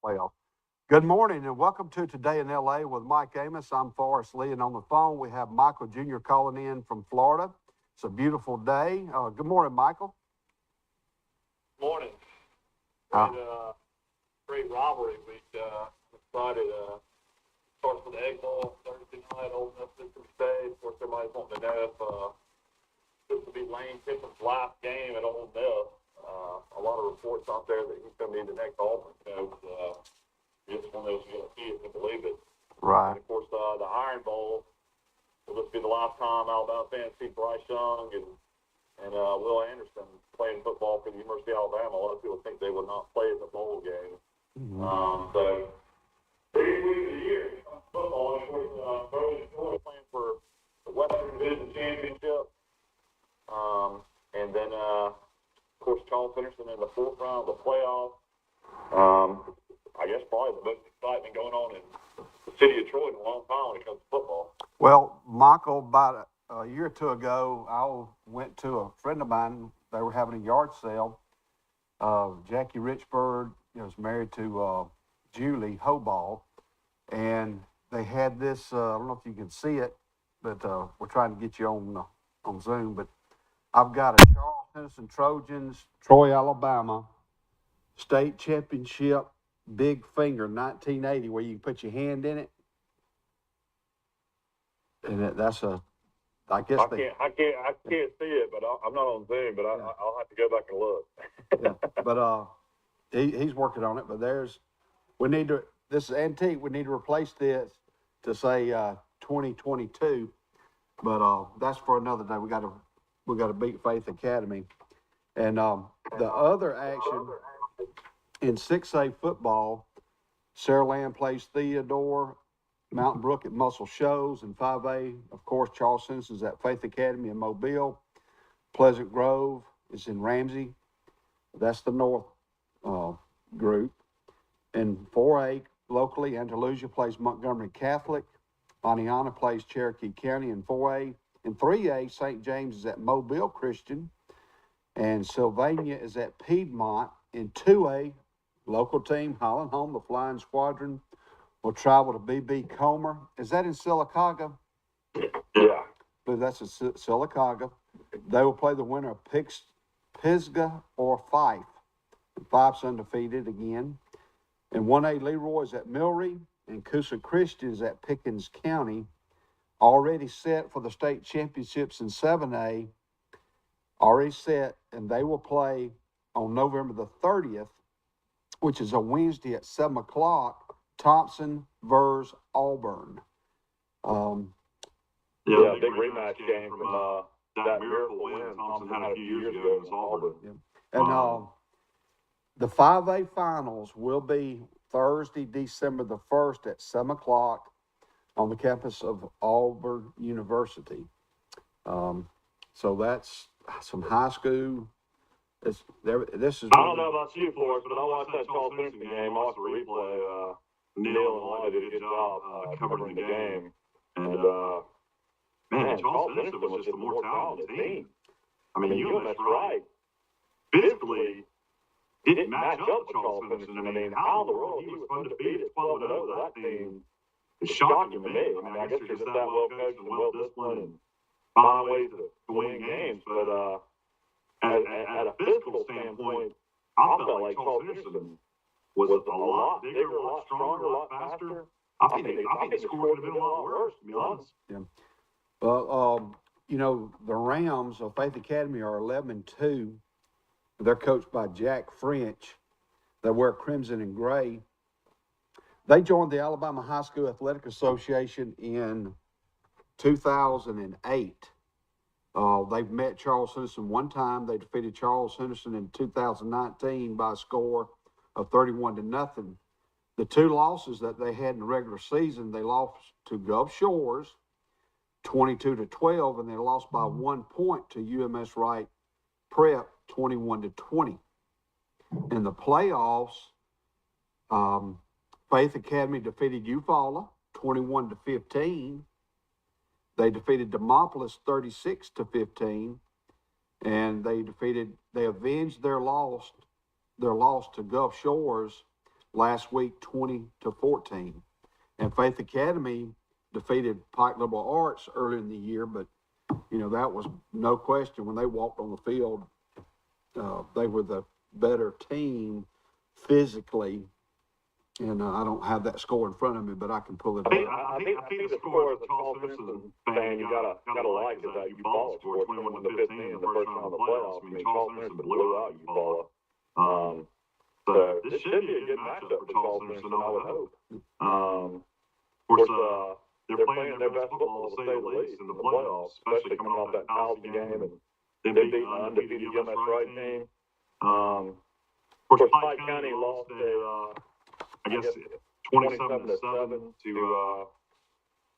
playoff. Good morning and welcome to Today in LA with Mike Amos. I'm Forrest Lee, and on the phone we have Michael Jr. calling in from Florida. It's a beautiful day. Good morning, Michael. Morning. Great rivalry week. Excited. Starts with the Egg Bowl Thursday night, Old Miss Mississippi State. Of course, everybody's wanting to know if this will be Lane Kiffin's last game at Old Miss. A lot of reports out there that he's going to be the next Auburn coach. It's one of those you got to see it to believe it. Right. And of course, the Iron Bowl will just be the last time Alabama fans see Bryce Young and Will Anderson playing football for the University of Alabama. A lot of people think they would not play in the bowl game. Mm-hmm. So, big week of the year. Football, of course, playing for the Western Division Championship. And then, of course, Charles Henderson in the fourth round of the playoff. I guess probably the most excitement going on in the city of Troy in a long time when it comes to football. Well, Michael, about a year or two ago, I went to a friend of mine. They were having a yard sale. Jackie Richburg was married to Julie Hoball, and they had this. I don't know if you can see it, but we're trying to get you on Zoom. But I've got a Charles Henderson Trojans, Troy, Alabama, state championship, big finger, 1980, where you can put your hand in it, and that's a. I guess I can't see it, but I'm not on Zoom. But I'll have to go back and look. Yeah, but he's working on it. But this is antique. We need to replace this to say 2022. But that's for another day. We got to beat Faith Academy, and the other action in 6A football, Saraland plays Theodore. Mountain Brook at Muscle Shoals. In 5A, of course, Charles Henderson's at Faith Academy in Mobile. Pleasant Grove is in Ramsey. That's the North group. In 4A, locally, Andalusia plays Montgomery Catholic. Aniana plays Cherokee County in 4A. In 3A, St. James is at Mobile Christian. And Sylvania is at Piedmont. In 2A, local team, Holland Home, the Flying Squadron, will travel to BB Comer. Is that in Sylacauga? Yeah. I believe that's in Sylacauga. They will play the winner of Pisgah or Fife. Fife's undefeated again. And 1A, Leroy is at Milry. And Coosa Christian is at Pickens County. Already set for the state championships in 7A. Already set, and they will play on November the 30th, which is a Wednesday at 7 o'clock. Thompson versus Auburn. Big rematch game from that miracle win Thompson had a few years ago against Auburn. Yeah. And the 5A finals will be Thursday, December the 1st at 7 o'clock on the campus of Auburn University. So that's some high school. This is. I don't know about you, Forrest, but I watched that Charles Henderson game. I watched the replay. Neil and Lonnie did a good job covering the game. And, Charles Henderson was just a more talented team. I mean, UMS, right, physically didn't match up with Charles Henderson. I mean, how in the world he was undefeated 12-0 with that team is shocking to me. I mean, I guess they're just that well coached and well disciplined and find ways to win games. But at a physical standpoint, I felt like Charles Henderson was a lot bigger, a lot stronger, a lot faster. I think the score could have been a lot worse, to be honest. Yeah. Well, the Rams of Faith Academy are 11-2. They're coached by Jack French. They wear crimson and gray. They joined the Alabama High School Athletic Association in 2008. They've met Charles Henderson one time. They defeated Charles Henderson in 2019 by a score of 31-0. The two losses that they had in the regular season, they lost to Gulf Shores 22-12, and they lost by 1 point to UMS Wright Prep 21-20. In the playoffs, Faith Academy defeated Eufaula 21-15. They defeated Demopolis 36-15, and they avenged their loss to Gulf Shores last week 20-14. And Faith Academy defeated Pike Liberal Arts earlier in the year, but that was no question when they walked on the field. They were the better team physically, and I don't have that score in front of me, but I can pull it up. I think the score as a Charles Henderson fan you gotta like is that Eufaula scored 21-15 in the first round of the playoffs. I mean, Charles Henderson blew out Eufaula. So this should be a good matchup for Charles Henderson, I would hope. Of course, they're playing their best football, to say the least, in the playoffs, especially coming off that Towson game and then beating an undefeated UMS Wright team. Of course, Pike County lost I guess 27-7 to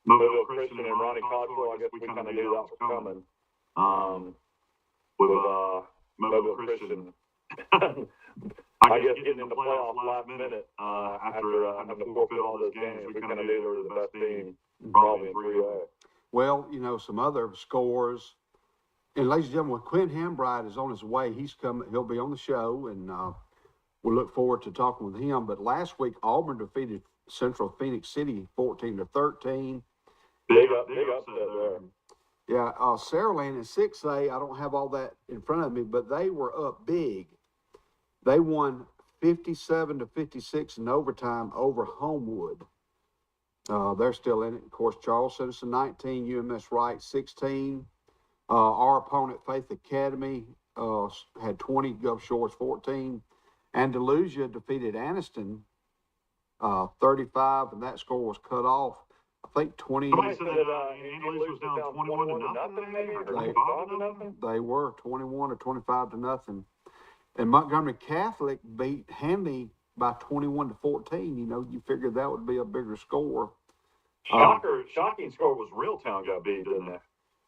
Mobile Christian and Ronnie Cottrell. I guess we kind of knew that was coming. With Mobile Christian, I guess getting in the playoffs last minute after having to forfeit all those games, we kind of knew they were the best team probably in 3A. Well, some other scores. And ladies and gentlemen, Quinn Hambright is on his way. He'll be on the show, and we'll look forward to talking with him. But last week, Auburn defeated Central Phoenix City 14-13. Big upset there. Yeah, Saraland in 6A, I don't have all that in front of me, but they were up big. They won 57-56 in overtime over Homewood. They're still in it. Of course, Charles Citizen 19, UMS Wright 16. Our opponent, Faith Academy, had 20, Gulf Shores 14. Andalusia defeated Anniston 35, and that score was cut off. I think 20. Somebody said that Andalusia was down 21-0, maybe, or 25-0. They were 21 or 25-0. And Montgomery Catholic beat Hanley by 21-14. You figured that would be a bigger score. Shocking score was Reeltown got beat, didn't they?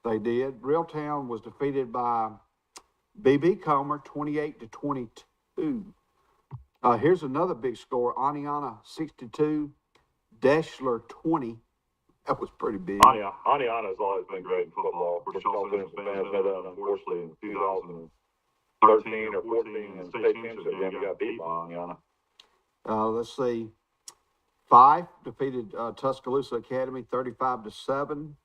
They did. Reeltown was defeated by BB Comer 28-22. Here's another big score. Aniana 62, Deschler 20. That was pretty big. Aniana's always been great in football. Of course, Charles Henderson fans know that, unfortunately, in 2013 or 14 in the state championship game, we got beat by Aniana. Let's see. Fife defeated Tuscaloosa Academy 35-7.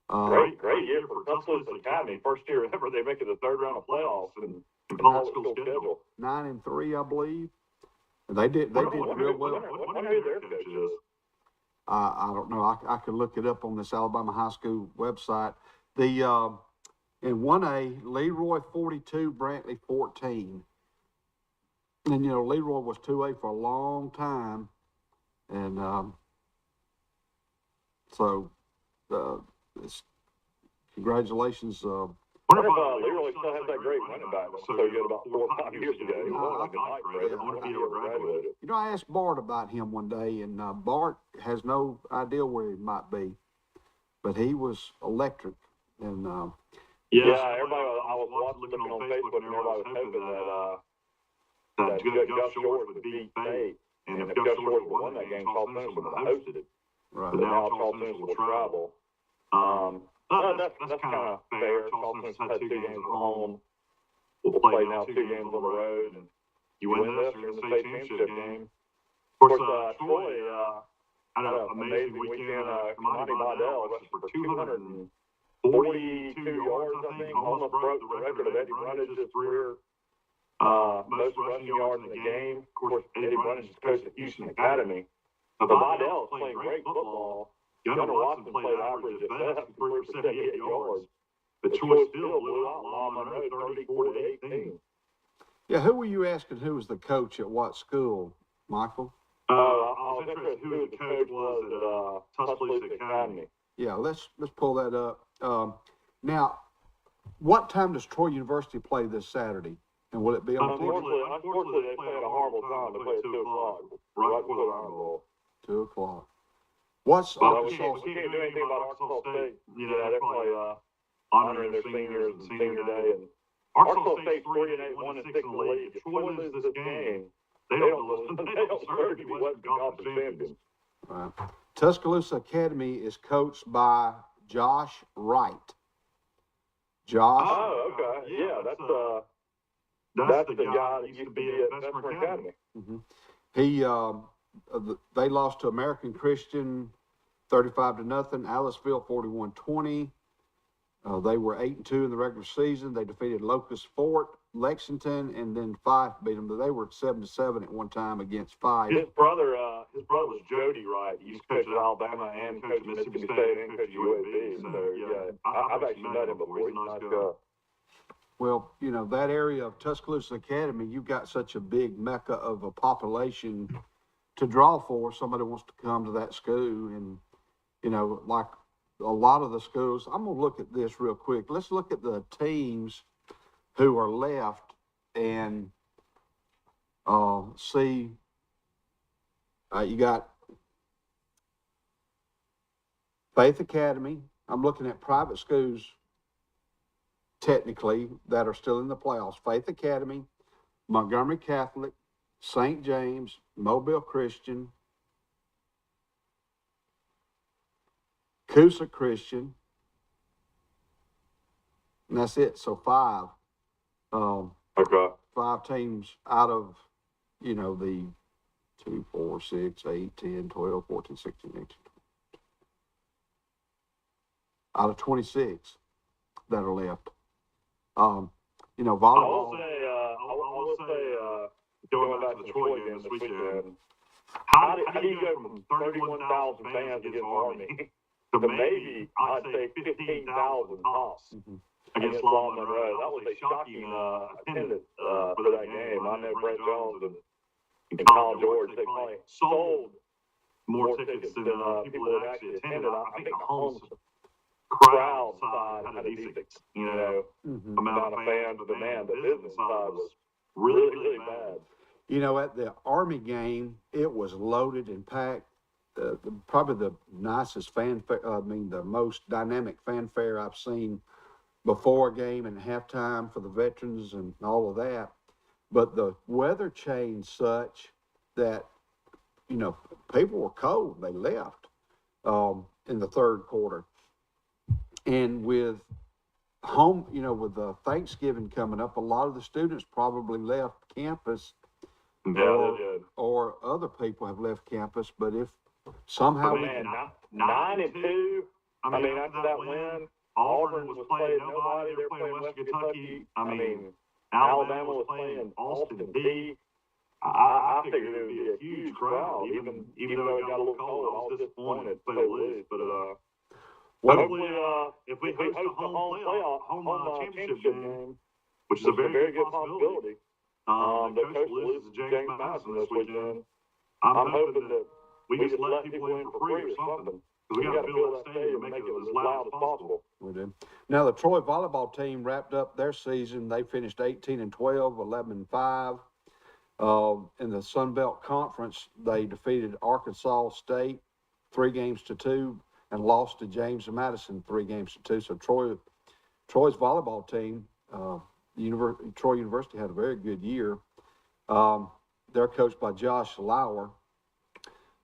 Great year for Tuscaloosa Academy. First year ever they make it the third round of playoffs in college school schedule. 9-3, I believe. And they did real well. I wonder who their coach is. I don't know. I could look it up on this Alabama High School website. The in 1A, Leroy 42, Brantley 14. And Leroy was 2A for a long time, and so congratulations. I wonder if Leroy still has that great running back. So good about 4 or 5 years ago. He was like a night grade. I wonder if he ever graduated. I asked Bart about him one day, and Bart has no idea where he might be, but he was electric. And everybody. I was looking on Facebook, and everybody was hoping that Gulf Shores would beat Fate, and if Gulf Shores would won that game, Charles Henderson would have hosted it. Right. But now Charles Henderson will travel. That's kind of fair. Charles Henderson had 2 games at home. We'll play now 2 games on the road, and you win this, you're in the state championship game. Of course, Troy had an amazing weekend. Kamani Vidal rushed for 242 yards, I think. Almost broke the record of Eddie Brunage's career. Most rushing yards in the game. Of course, Eddie Brunage is coach at Houston Academy. But Vidal is playing great football. Gunnar Watson played average at best for 78 yards. But Troy still blew out Law Monroe 34-18. Yeah, who were you asking who was the coach at what school, Michael? I was interested who the coach was at Tuscaloosa Academy. Yeah, let's pull that up. Now, what time does Troy University play this Saturday? And will it be on TV? Unfortunately, they play at a horrible time. They play at 2 o'clock, right before the Iron Bowl. 2 o'clock. What's we can't do anything about Arkansas State. They're probably honoring their seniors and senior day. And Arkansas State's 3-8, 1-6 in the league. If Troy loses this game, they don't deserve to be Western Conference champions. Right. Tuscaloosa Academy is coached by Josh Wright. Josh. Oh, okay. Yeah, that's the guy that used to be at Bessemer Academy. Mm-hmm. They lost to American Christian 35-0, Aliceville 41-20. They were 8-2 in the regular season. They defeated Locust Fort, Lexington, and then Fife beat them. But they were 7-7 at one time against Fife. His brother was Jody Wright. He used to coach at Alabama and coach at Mississippi State and coach at UAB. So yeah, I've actually met him before. He's a nice guy. Well, you know, that area of Tuscaloosa Academy, you've got such a big mecca of a population to draw for. Somebody wants to come to that school, and you know, like a lot of the schools. I'm gonna look at this real quick. Let's look at the teams who are left and see. You got Faith Academy. I'm looking at private schools technically that are still in the playoffs. Faith Academy, Montgomery Catholic, St. James, Mobile Christian, Coosa Christian, and that's it. So 5. Okay. 5 teams out of, you know, the 2, 4, 6, 8, 10, 12, 14, 16, 18, 20. Out of 26 that are left. You know, volleyball. I will say, going back to the Troy game this weekend, how do you go from 31,000 fans against Army to maybe, I'd say, 15,000 tops against Law Monroe? That was a shocking attendance for that game. I know Brent Jones and Colin George, they probably sold more tickets than people that actually attended. I think the home crowd side had a decent, you know, amount of fans, but the business side was really, really bad. You know, at the Army game, it was loaded and packed. Probably the nicest fanfare, the most dynamic fanfare I've seen before a game and halftime for the veterans and all of that. But the weather changed such that, you know, people were cold. They left in the third quarter. And with home, you know, with the Thanksgiving coming up, a lot of the students probably left campus. Yeah, they did. Or other people have left campus. But if somehow we 9-2, I mean, after that win, Auburn was playing nobody. They were playing West Kentucky. I mean, Alabama was playing Austin D. I figured it would be a huge crowd, even though it got a little cold. I was disappointed to play lose, but hopefully, if we host a home championship game, which is a very good possibility, the coach loses to James Madison this weekend. I'm hoping that we just let people in for free or something, because we got to fill that stadium and make it as loud as possible. We did. Now the Troy volleyball team wrapped up their season. They finished 18-12, 11-5. In the Sun Belt Conference, they defeated Arkansas State 3-2 and lost to James Madison 3-2. So Troy's volleyball team, Troy University had a very good year. They're coached by Josh Lauer.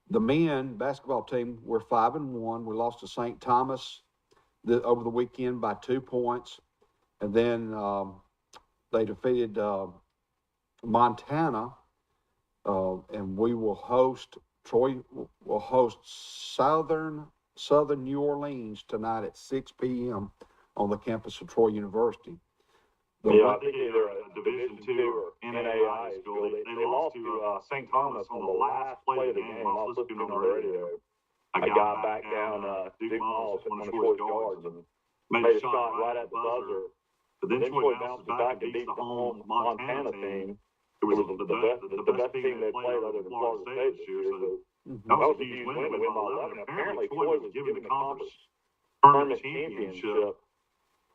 The men basketball team were 5-1. We lost to St. Thomas over the weekend by 2 points, and then they defeated Montana, and we will host Troy. Will host Southern New Orleans tonight at 6 p.m. on the campus of Troy University. I think either a Division II or NAI school. They lost to St. Thomas on the last play of the game. I was listening on the radio. A guy back down Duke Miles, one of Troy's guards, and made a shot right at the buzzer. But then Troy bounces back and beats the home Montana team. It was the best team they played other than Florida State this year. So that was a huge win. They win by 11. Apparently, Troy was given the conference tournament championship.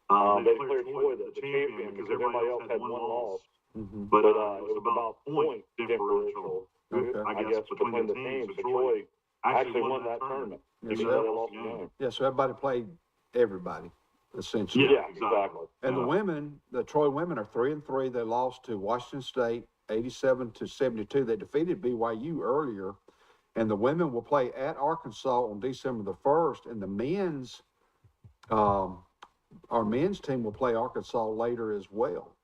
They declared Troy the champion because everybody else had one loss. But it was about point differential, I guess, between the teams. So Troy actually won that tournament. So everybody played everybody, essentially. Yeah, exactly. And the Troy women are 3-3. They lost to Washington State 87-72. They defeated BYU earlier. And the women will play at Arkansas on December the 1st. And the men's, our men's team will play Arkansas later as well.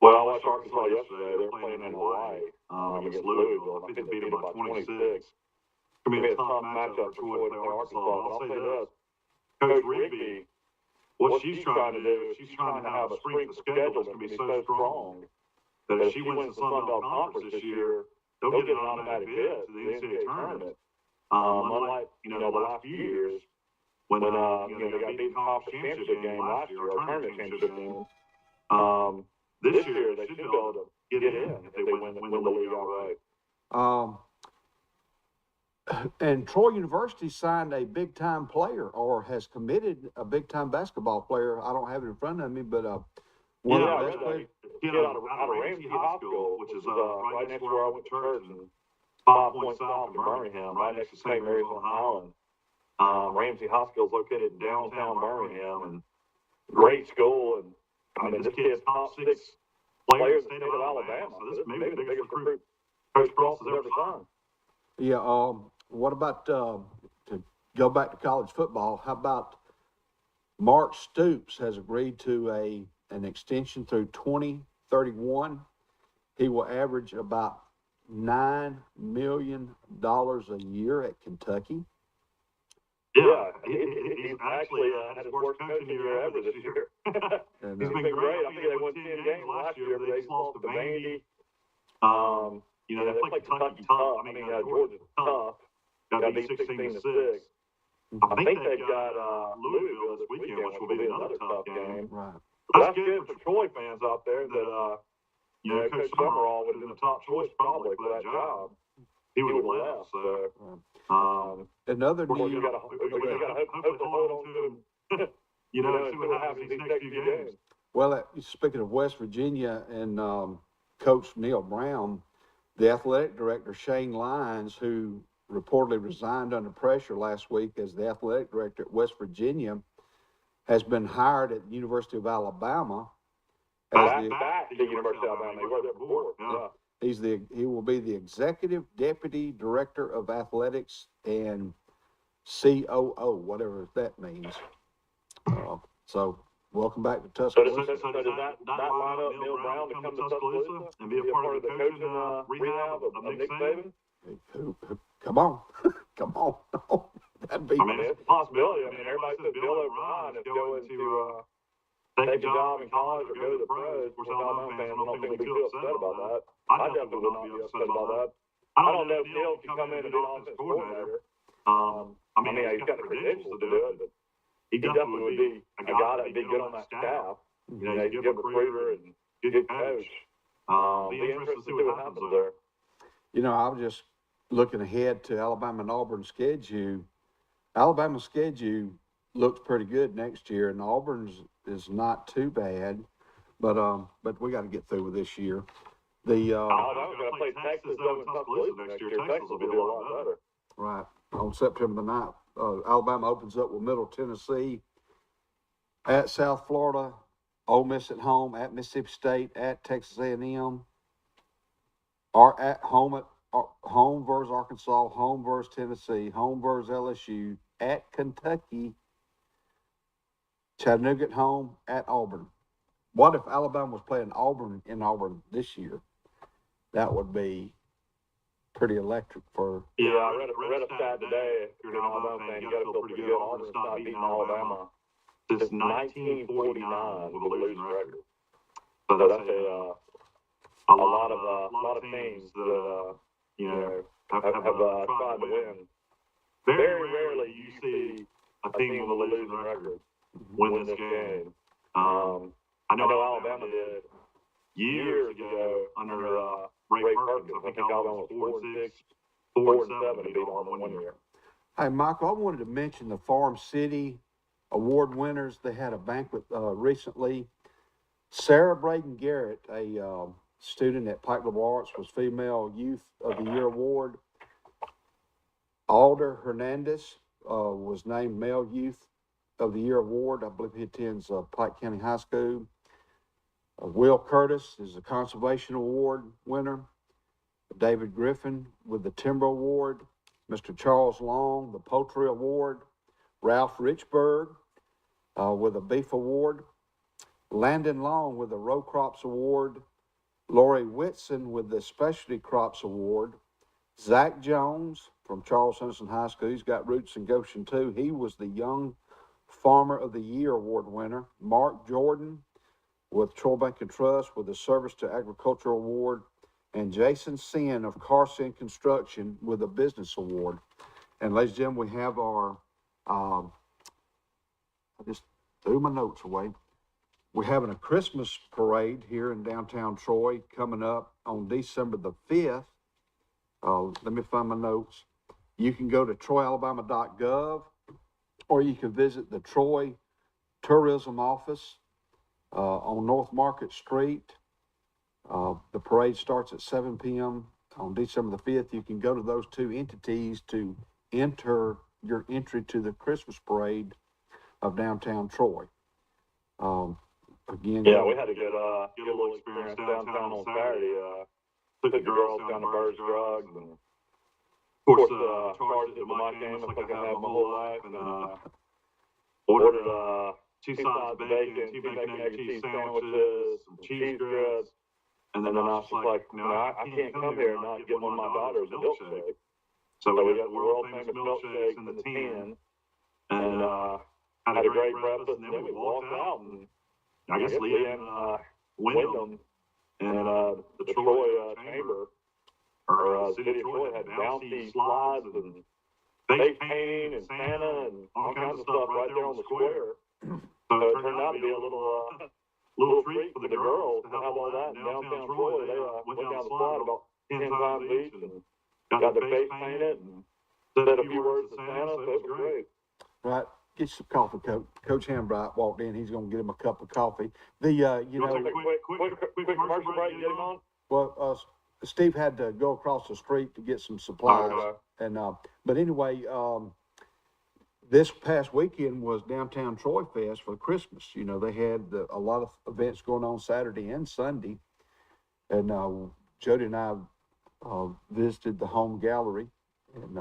Well, I watched Arkansas yesterday. They're playing in Hawaii against Louisville. I think they beat them by 26. It's going to be a tough matchup for Troy to play Arkansas. But I'll say this, Coach Rigby, what she's trying to do is she's trying to have a strength of schedule that's going to be so strong that if she wins the Sun Belt Conference this year, they'll get an automatic bid to the NCAA tournament. Unlike, the last few years when, they got beat in the conference championship game last year, or tournament championship game. This year they should be able to get in if they win the league outright. And Troy University signed a big-time player, or has committed a big-time basketball player. I don't have it in front of me, but one of the best players. Out of Ramsey High School, which is right next to where I went to church, and 5 points south of Birmingham, right next to St. Mary's on Island. Ramsey High School is located in downtown Birmingham, and great school. And I mean, this kid's top 6 players in the state of Alabama. So this may be the biggest recruit Coach Frost has ever signed. Yeah. What about to go back to college football? How about Mark Stoops has agreed to an extension through 2031. He will average about $9 million a year at Kentucky. Yeah, he's actually had his worst coaching year ever this year. And, he's been great. I think they won 10 games last year, but they just lost to Vandy. They played Kentucky tough. Georgia tough. Got beat 16-6. I think they've got Louisville this weekend, which will be another tough game. Right. That's good for Troy fans out there that, Coach Summerall would have been the top choice probably for that job. He would have left. So, another news. We got to hopefully hold on to him, see what happens these next few games. Well, speaking of West Virginia and Coach Neil Brown, the athletic director, Shane Lyons, who reportedly resigned under pressure last week as the athletic director at West Virginia, has been hired at the University of Alabama. Back to the University of Alabama. He was there before. Yeah. He will be the executive deputy director of athletics and COO, whatever that means. So welcome back to Tuscaloosa. So does that line up Neil Brown to come to Tuscaloosa and be a part of the coaching rehab of Nick Saban? Come on. Come on. That'd be. It's a possibility. Everybody says Bill O'Brien is going to take a job in college or go to the pros. Of course, Alabama fans don't think we'll be too upset about that. I definitely would not be upset about that. I don't know if Neil can come in and be an offensive coordinator. He's got the credentials to do it, but he definitely would be a guy that'd be good on that staff. He's a good recruiter and good coach. Be interested to see what happens there. I was just looking ahead to Alabama and Auburn's schedule. Alabama's schedule looks pretty good next year, and Auburn's is not too bad, but we got to get through with this year. We're going to play Texas though in Tuscaloosa next year. Texas will be a lot better. Right. On September the 9th, Alabama opens up with Middle Tennessee, at South Florida, Ole Miss at home, at Mississippi State, at Texas A&M, or at home versus Arkansas, home versus Tennessee, home versus LSU, at Kentucky, Chattanooga at home, at Auburn. What if Alabama was playing Auburn in Auburn this year? That would be pretty electric for. Yeah, I read a stat today. If you're an Alabama fan, you got to feel pretty good. Auburn's not beating Alabama since 1949 with a losing record. So that's a lot of teams that have tried to win. Very rarely you see a team with a losing record win this game. I know Alabama did years ago under Ray Perkins. I think Alabama was 4-6, 4-7 to beat Auburn 1 year. Hey, Michael, I wanted to mention the Farm City Award winners. They had a banquet recently. Sarah Braden Garrett, a student at Pike Liberal Arts, was Female Youth of the Year Award. Alder Hernandez was named Male Youth of the Year Award. I believe he attends Pike County High School. Will Curtis is a Conservation Award winner. David Griffin with the Timber Award. Mr. Charles Long, the Poultry Award. Ralph Richburg with a Beef Award. Landon Long with the Row Crops Award, Lori Whitson with the Specialty Crops Award, Zach Jones from Charles Henderson High School, he's got roots in Goshen too. He was the Young Farmer of the Year Award winner. Mark Jordan with Troy Bank and Trust with the Service to Agriculture Award, and Jason Sin of Carson Construction with the Business Award. And ladies and gentlemen, we have our, I just threw my notes away. We're having a Christmas parade here in downtown Troy coming up on December the 5th. Let me find my notes. You can go to troyalabama.gov, or you can visit the Troy Tourism Office on North Market Street. The parade starts at 7 p.m. on December the 5th. You can go to those two entities to enter your entry to the Christmas parade of downtown Troy. Again, yeah, we had a good little experience downtown on Saturday. Took the girls down to Bird's Drugs, and of course, charged it to my Amos like I have my whole life, and ordered 2 sides of bacon, 2 bacon, egg, and cheese sandwiches, some cheese grits, and then I was just like, no, I can't come here and not get one of my daughters a milkshake. So we got the world famous milkshakes in the tin, and had a great breakfast, and then we walked out, and I guess Leanne Wyndham and the Troy Chamber, or City of Troy, had bouncy slides and face painting and Santa and all kinds of stuff right there on the square. So it turned out to be a little treat for the girls to have all that in downtown Troy. They went down the slide about 10 times each and got their face painted and said a few words to Santa, so it was great. Right. Get some coffee, Coach. Coach Hambright walked in. He's going to get him a cup of coffee. You know, take a quick commercial break, get him on. Well, Steve had to go across the street to get some supplies, and but anyway, this past weekend was Downtown Troy Fest for Christmas. You know, they had a lot of events going on Saturday and Sunday, and Jody and I visited the home gallery, and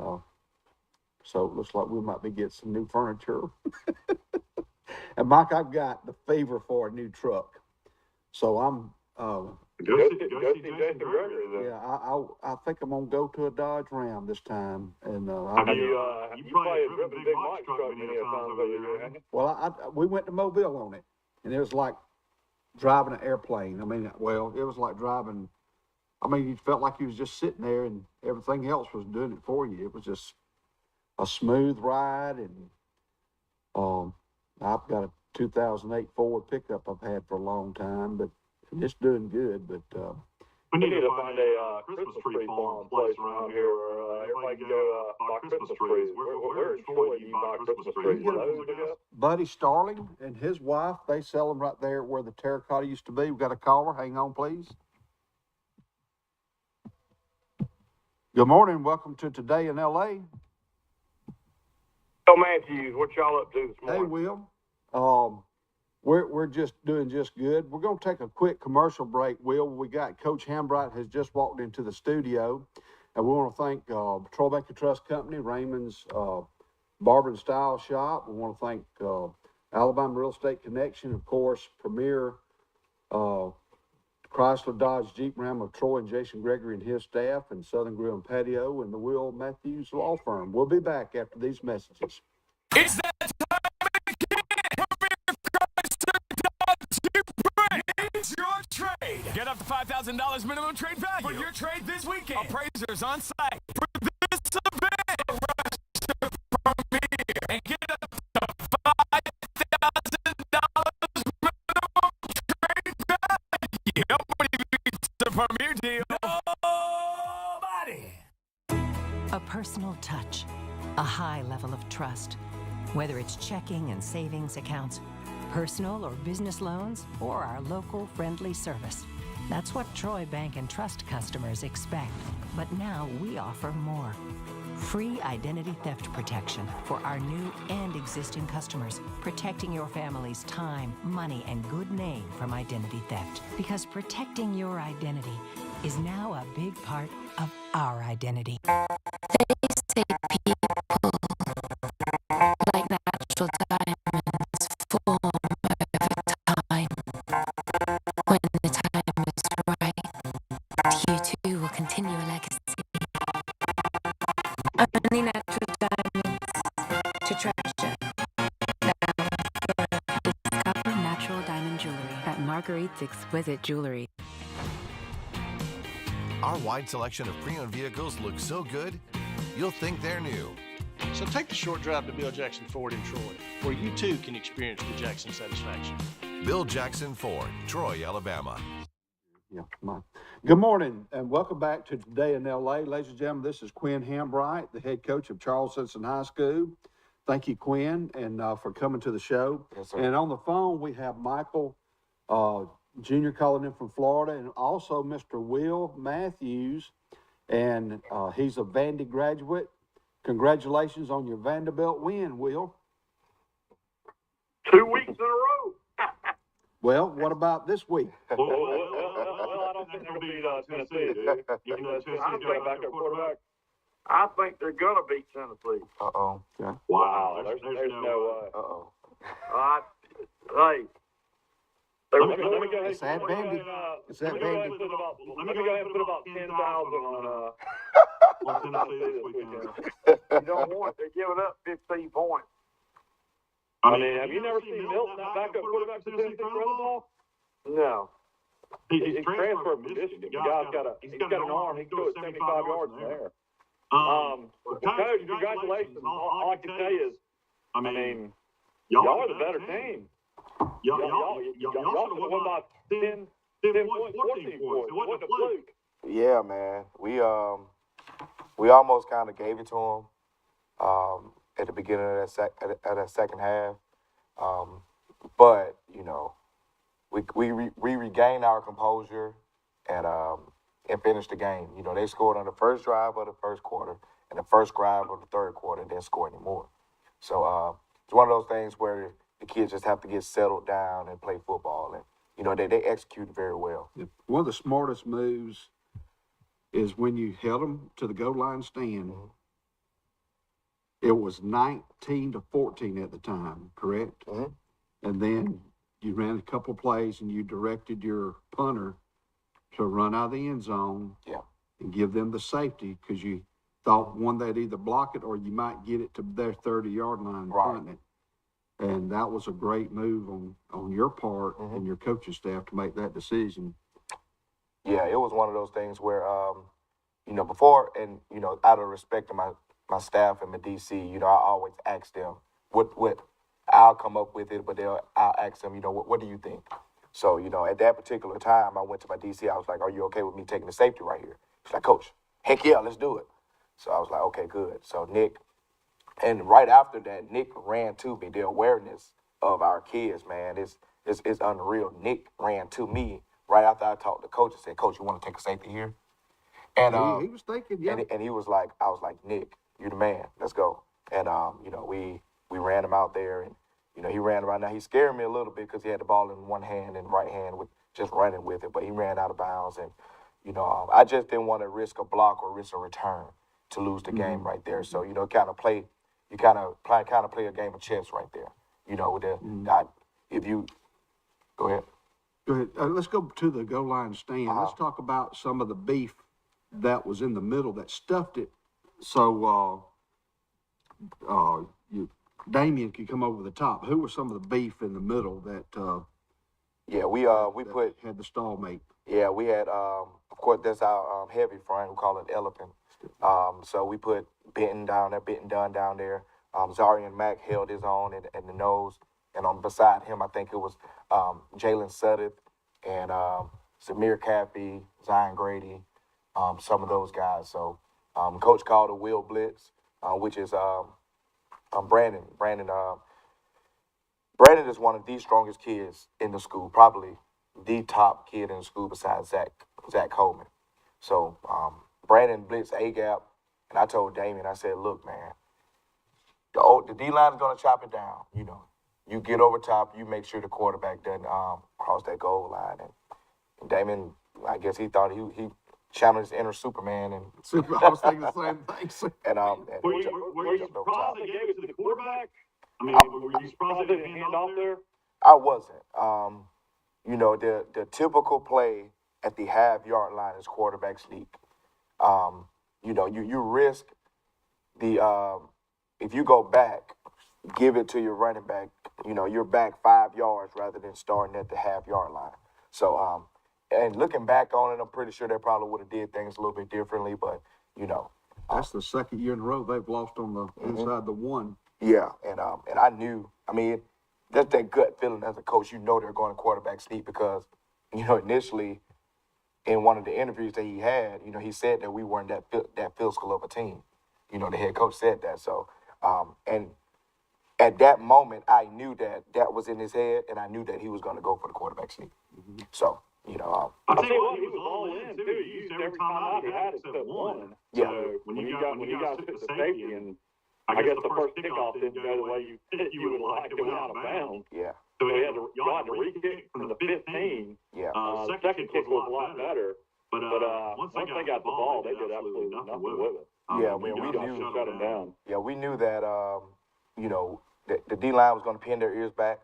so it looks like we might be getting some new furniture. And Mike, I've got the fever for a new truck, so I'm Go see Jason Gregory. yeah, I think I'm gonna go to a Dodge Ram this time, and Have you probably driven Big Mike's truck many times over there? well, we went to Mobile on it, and it was like driving an airplane. I mean, well, it was like driving. I mean, you felt like you was just sitting there, and everything else was doing it for you. It was just a smooth ride, and I've got a 2008 Ford pickup I've had for a long time, but it's doing good. But we need to find a Christmas tree farm place around here where everybody can go buy Christmas trees. Where in Troy do you buy Christmas trees? Buddy Starling and his wife, they sell them right there where the terracotta used to be. We've got a caller. Hang on, please. Good morning. Welcome to Today in L.A. Bill Matthews, what y'all up to this morning? Hey, Will. We're just doing just good. We're going to take a quick commercial break, Will. We got Coach Hambright has just walked into the studio, and we want to thank Troy Bank and Trust Company, Raymond's Barber and Style Shop. We want to thank Alabama Real Estate Connection, of course, Premier Chrysler Dodge Jeep Ram of Troy and Jason Gregory and his staff, and Southern Grill and Patio, and the Will Matthews Law Firm. We'll be back after these messages. It's that time again. It's your trade. Get up to $5,000 minimum trade value for your trade this weekend. Appraisers on site for this event. Rush to Premier and get up to $5,000 minimum trade value. Nobody beats the Premier deal. Nobody. A personal touch, a high level of trust. Whether it's checking and savings accounts, personal or business loans, or our local friendly service. That's what Troy Bank and Trust customers expect. But now we offer more. Free identity theft protection for our new and existing customers, protecting your family's time, money, and good name from identity theft. Because protecting your identity is now a big part of our identity. They say people like natural diamonds form over time. its exquisite jewelry. Our wide selection of pre-owned vehicles looks so good, you'll think they're new. So take the short drive to Bill Jackson Ford in Troy, where you too can experience the Jackson satisfaction. Bill Jackson Ford, Troy, Alabama. Yeah, come on. Good morning and welcome back to Today in LA. Ladies and gentlemen, this is Quinn Hambright, the head coach of Charles Simpson High School. Thank you, Quinn, and for coming to the show. Yes, sir. And on the phone, we have Michael Jr. calling in from Florida, and also Mr. Will Matthews, and he's a Vandy graduate. Congratulations on your Vanderbilt win, Will. 2 weeks in a row. Well, what about this week? Well, I don't think they're going to beat Tennessee, dude. You know, Tennessee's got a backup quarterback. I think they're going to beat Tennessee. Uh-oh. Okay. Wow, there's no way. Uh-oh. Hey. Let me go ahead. It's at Vandy. It's at Vandy. Let me go ahead and put about 10,000 on Tennessee this weekend. You don't want, they're giving up 15 points. I mean, have you never seen Milton, that backup quarterback for Tennessee throw the ball? No. He's transferred from Michigan. The guy's got an arm. He can go at 75 yards in the air. Coach, congratulations. All I can tell you is, I mean, y'all are the better team. Y'all should have won by 10 points, 14 points. It wasn't a fluke. Yeah, man. We almost kind of gave it to them at the beginning of that second half. But, you know, we regained our composure and finished the game. You know, they scored on the first drive of the first quarter and the first drive of the third quarter and didn't score anymore. So it's one of those things where the kids just have to get settled down and play football. And, you know, they executed very well. One of the smartest moves is when you held them to the goal line stand. Mm-hmm. It was 19-14 at the time, correct? Mm-hmm. And then you ran a couple plays and you directed your punter to run out of the end zone. Yeah. And give them the safety because you thought one, they'd either block it or you might get it to their 30-yard line and Right. punt it. And that was a great move on your part Mm-hmm. and your coaching staff to make that decision. Yeah, it was one of those things where, you know, before, and, you know, out of respect to my staff and my DC, you know, I always ask them what I'll come up with it, but I'll ask them, you know, what do you think? So, you know, at that particular time, I went to my DC. I was like, are you okay with me taking the safety right here? She's like, Coach, heck yeah, let's do it. So I was like, okay, good. So Nick, and right after that, Nick ran to me. The awareness of our kids, man, it's unreal. Nick ran to me right after I talked to Coach and said, Coach, you want to take a safety here? And He was thinking, yeah. and he was like, I was like, Nick, you the man. Let's go. And you know, we ran him out there, and you know, he ran around. Now he scared me a little bit because he had the ball in one hand and right hand with just running with it, but he ran out of bounds, and you know, I just didn't want to risk a block or risk a return to lose the game right there. So you know, kind of play a game of chess right there. You know, with if you go ahead. Go ahead. Let's go to the goal line stand. Uh-huh. Let's talk about some of the beef that was in the middle that stuffed it. So Damien could come over the top. Who were some of the beef in the middle that Yeah, we put had the stallmate? Yeah, we had, of course, that's our heavy front. We call it elephant. So we put Benton Dunn down there. Zarian Mack held his own in the nose. And on beside him, I think it was Jalen Sudduth and Samir Caffey, Zion Grady, some of those guys. So Coach called a wheel blitz, which is Brandon. Brandon is one of the strongest kids in the school, probably the top kid in the school besides Zach Coleman. So Brandon blitzed A-gap, and I told Damien, I said, look, man, the D-line is going to chop it down. You know, you get over top, you make sure the quarterback doesn't cross that goal line. And Damien, I guess he thought he channeled his inner Superman. And I was thinking the same thing. and Were you surprised they gave it to the quarterback? I mean, were you surprised they didn't hand off there? I wasn't. You know, the typical play at the half-yard line is quarterback sneak. You know, you risk the if you go back, give it to your running back. You know, you're back 5 yards rather than starting at the half-yard line. So, and looking back on it, I'm pretty sure they probably would have did things a little bit differently, but, you know. That's the second year in a row they've lost on the inside the one. Yeah, and I knew, I mean, that's that gut feeling as a coach. You know they're going to quarterback sneak because, you know, initially in one of the interviews that he had, you know, he said that we weren't that physical of a team. You know, the head coach said that. So, and at that moment, I knew that was in his head, and I knew that he was going to go for the quarterback sneak. So, you know, I tell you what, he was all in too. He used every time out he had except one. Yeah. So when you got to the safety, and I guess the first kickoff didn't go the way you would have liked it went out of bounds. yeah, So y'all had to re-kick from the 15. yeah. Second kick was a lot better. But once they got the ball, they did absolutely nothing with it. Yeah, we knew shut them down. Yeah, we knew that, you know, the D-line was going to pin their ears back.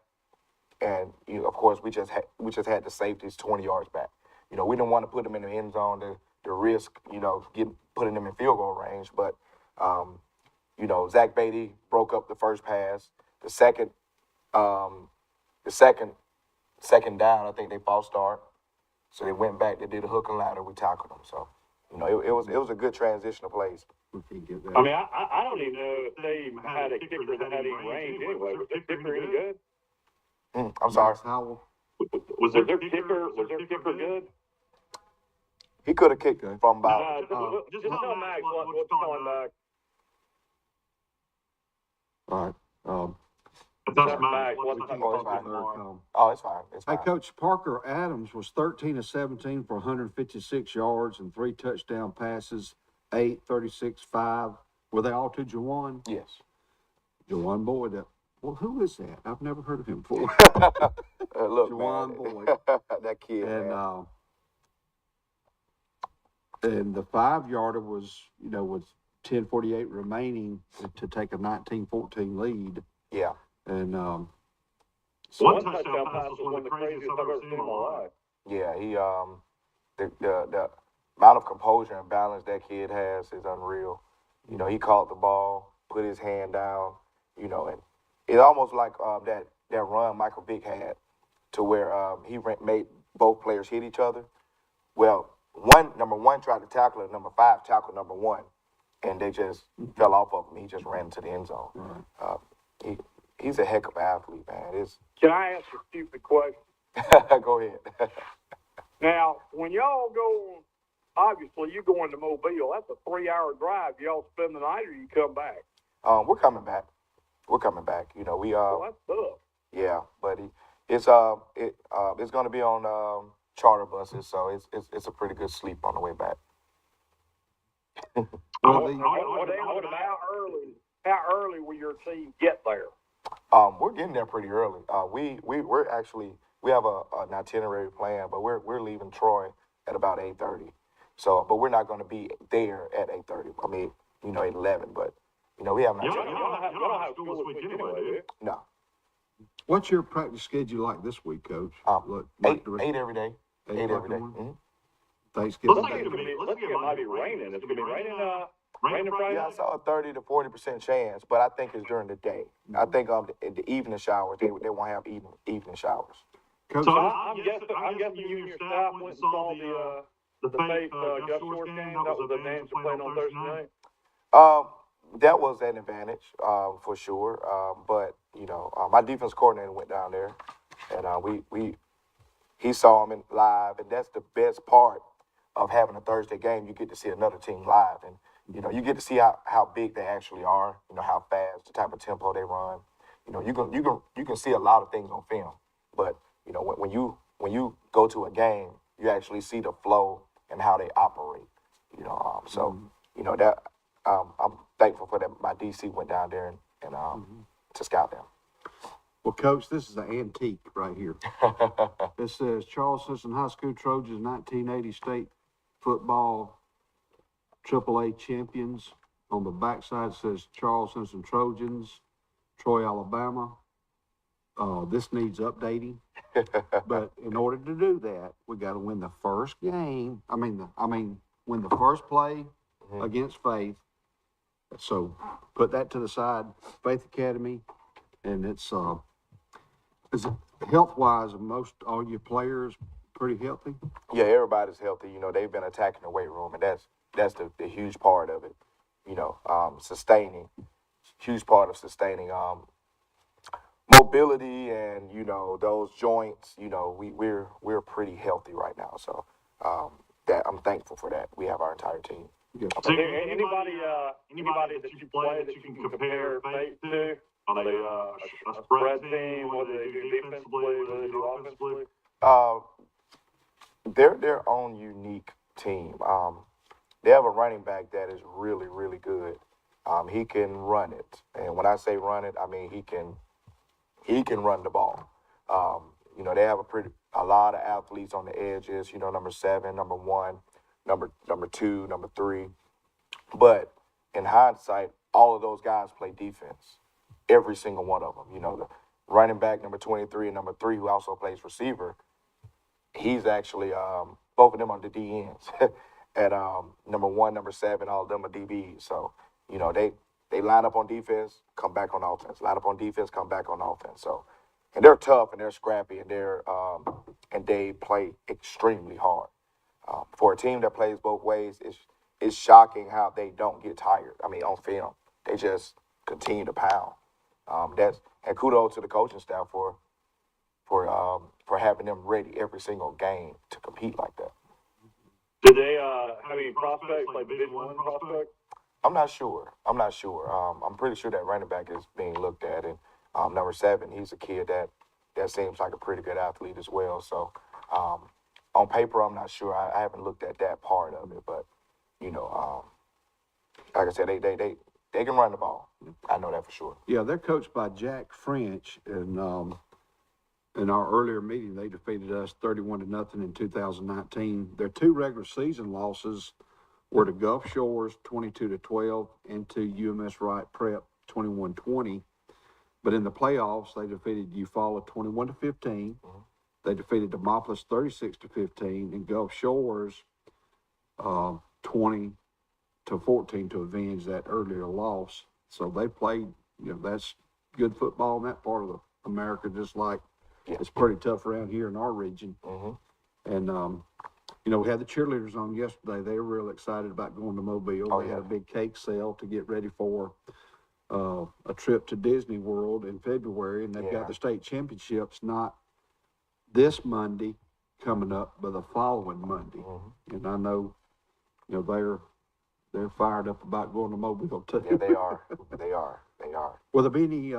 And, you know, of course, we just had the safeties 20 yards back. You know, we didn't want to put them in the end zone to risk, you know, putting them in field goal range. But, you know, Zach Beatty broke up the first pass. The second down, I think they false start. So they went back, they did a hook and ladder, we tackled them. So, you know, it was a good transition of plays. We can't get that. I mean, I don't even know if they had a kicker that had any range anyway. Was their kicker any good? I'm sorry. Howell. Was their kicker good? He could have kicked from about. Just tell Max what's calling back. All right. That's Max. What's Oh, it's fine. Call. Oh, it's fine. It's Hey, fine. Coach, Parker Adams was 13 of 17 for 156 yards and 3 touchdown passes, 8, 36, 5. Were they all to Jawan? Yes. Jawan Boyd. Well, who is that? I've never heard of him before. Look, Jawan man, Boyd. that kid, man. And the 5-yarder was, you know, with 10:48 remaining to take a 19-14 lead. Yeah. And one touchdown pass was one of the craziest I've ever seen in my life. Yeah, he the amount of composure and balance that kid has is unreal. You know, he caught the ball, put his hand down, you know, and it's almost like that run Michael Vick had to where he made both players hit each other. Well, number one tried to tackle it, number 5 tackled number 1, and they just fell off of him. He just ran into the end zone. Right. He's a heck of an athlete, man. Can I ask a stupid question? Go ahead. Now, when y'all go, obviously you go into Mobile, that's a 3-hour drive. Y'all spend the night or you come back? We're coming back. You know, Well, that's tough. yeah, but it's going to be on charter buses, so it's a pretty good sleep on the way back. well, How early will your team get there? We're getting there pretty early. We have an itinerary plan, but we're leaving Troy at about 8:30. So, but we're not going to be there at 8:30. I mean, you know, 8:11, but you know, we have an itinerary. You don't have school this week anyway, do you? No, what's your practice schedule like this week, Coach? eight every day. 8 every o'clock in day. the morning? Mhm. Thanksgiving Let's Day. think it might be raining. It's going to be raining Friday Yeah, I night? saw a 30 to 40% chance, but I think it's during the day. I think the evening showers they won't have evening showers. Coach, So I'm guessing you and your staff went and saw the Faith Gus Shores game. That was the advantage of playing on Thursday night. That was an advantage for sure. But you know, my defense coordinator went down there, and he saw him live, and that's the best part of having a Thursday game. You get to see another team live, and you know, you get to see how big they actually are. You know, how fast, the type of tempo they run. You know, you can see a lot of things on film, but you know, when you go to a game, you actually see the flow and how they operate. You know, so you know that I'm thankful for that. My DC went down there and to scout them. well, Coach, this is an antique right here. It says Charles Simpson High School Trojans 1980 state football AAA champions. On the backside says Charles Simpson Trojans, Troy, Alabama. This needs updating, but in order to do that, we got to win the first game. Win the first play against Faith. So put that to the side. Faith Academy, and it's health-wise, most all your players pretty healthy? Yeah, everybody's healthy. You know, they've been attacking the weight room, and that's the huge part of it. You know, sustaining, huge part of sustaining mobility and, you know, those joints. You know, we're pretty healthy right now. So that I'm thankful for that. We have our entire team. Yeah. So anybody that you play that you can compare faith to? Are they a spread team? What do they do defensively? What do they do offensively? They're their own unique team. They have a running back that is really, really good. He can run it, and when I say run it, I mean he can run the ball. You know, they have a lot of athletes on the edges. You know, number 7, number 1, number 2, number 3. But in hindsight, all of those guys play defense. Every single one of them. You know, the running back number 23 and number 3, who also plays receiver, he's actually both of them are the DNs. At number 1, number 7, all of them are DBs. So, you know, they line up on defense, come back on offense. Line up on defense, come back on offense. So, and they're tough and they're scrappy and and they play extremely hard. For a team that plays both ways, it's shocking how they don't get tired. I mean, on film, they just continue to pound. And kudos to the coaching staff for having them ready every single game to compete like that. Did they have any prospects, like Division I prospects? I'm not sure. I'm pretty sure that running back is being looked at, and number 7, he's a kid that seems like a pretty good athlete as well. So on paper, I'm not sure. I haven't looked at that part of it, but you know, like I said, they can run the ball. I know that for sure. Yeah, they're coached by Jack French, and in our earlier meeting, they defeated us 31-0 in 2019. Their 2 regular season losses were to Gulf Shores 22-12 and to UMS Wright Prep 21-20. But in the playoffs, they defeated Eufaula 21-15. Mm-hmm. They defeated Demopolis 36-15, and Gulf Shores 20-14 to avenge that earlier loss. So they played, you know, that's good football in that part of America, just like it's pretty tough around here in our region. Mm-hmm. And, you know, we had the cheerleaders on yesterday. They were real excited about going to Mobile. They had a big cake sale to get ready for a trip to Disney World in February, and they've got the state championships not this Monday coming up, but the following Monday. Mm-hmm. And I know, you know, they're fired up about going to Mobile too. Yeah, they are. They are. Will there be any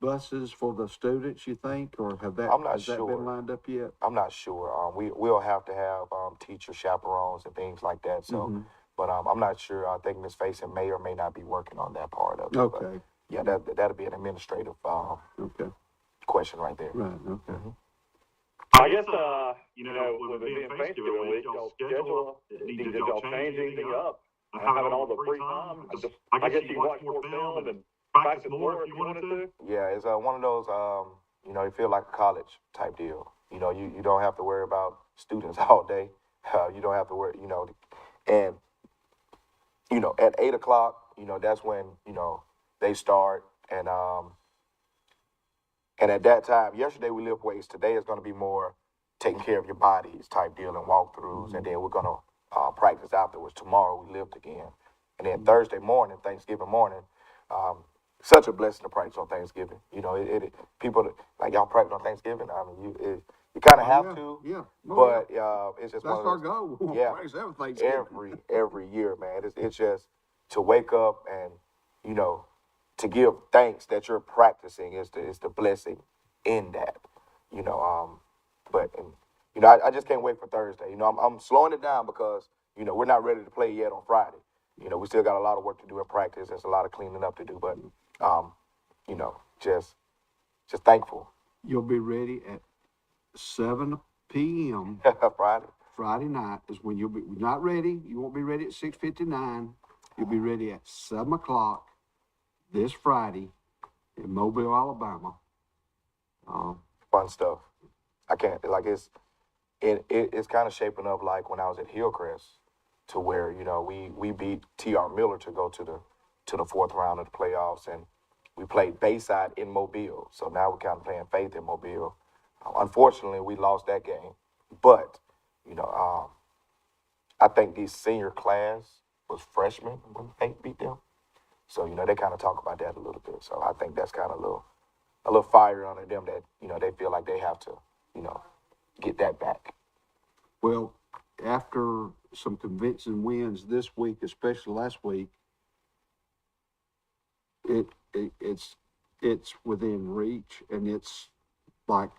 buses for the students, you think, or has that been lined up yet? I'm not sure. We'll have to have teacher chaperones and things like that. So, mm-hmm. But I'm not sure. I think Ms. Faison may or may not be working on that part of it. Okay. But, yeah, that'll be an administrative question right there. Right. Okay. Mm-hmm. I guess you know, with it being Thanksgiving week, y'all schedule. Did y'all change anything up? Having all the free time. I guess you watch more film and practice more if you wanted to. Yeah, it's one of those. You know, you feel like a college type deal. You know, you don't have to worry about students all day. You don't have to worry. You know, and you know, at 8 o'clock, you know, that's when, you know, they start. And at that time, yesterday we lift weights. Today is going to be more taking care of your bodies type deal and walkthroughs. Mm-hmm. And then we're going to practice afterwards. Tomorrow we lift again. And then Thursday morning, Thanksgiving morning, such a blessing to practice on Thanksgiving. You know, people, like, y'all practice on Thanksgiving. I mean, you kind of have to. Yeah. But it's just that's one of our those, goal. We yeah. practice everything. Every year, man. It's just to wake up and, you know, to give thanks that you're practicing is the blessing in that. You know, you know, I just can't wait for Thursday. You know, I'm slowing it down because, you know, we're not ready to play yet on Friday. You know, we still got a lot of work to do in practice. There's a lot of cleaning up to do, but, you know, just thankful. You'll be ready at 7 p.m. Friday night is when you'll be not ready. You won't be ready at 6:59. You'll be ready at 7 o'clock this Friday in Mobile, Alabama. Fun stuff. I can't, like, it's kind of shaping up like when I was at Hillcrest, to where, you know, we beat T.R. Miller to go to the 4th round of the playoffs, and we played Bayside in Mobile. So now we're kind of playing Faith in Mobile. Unfortunately, we lost that game, but You know, I think the senior class was freshmen when Hank beat them. So, you know, they kind of talk about that a little bit. So I think that's kind of a little fire under them that, you know, they feel like they have to, you know, get that back. Well, after some convincing wins this week, especially last week, it's within reach, and it's like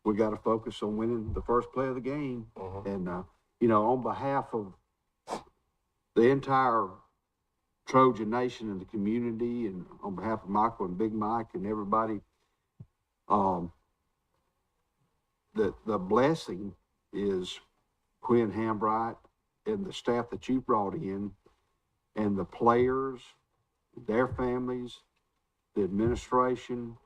we got to focus on winning the first play of the game. And you know, on behalf of the entire Trojan Nation and the community, and on behalf of Michael and Big Mike and everybody, the blessing is Quinn Hambright and the staff that you brought in, and the players, their families, the administration,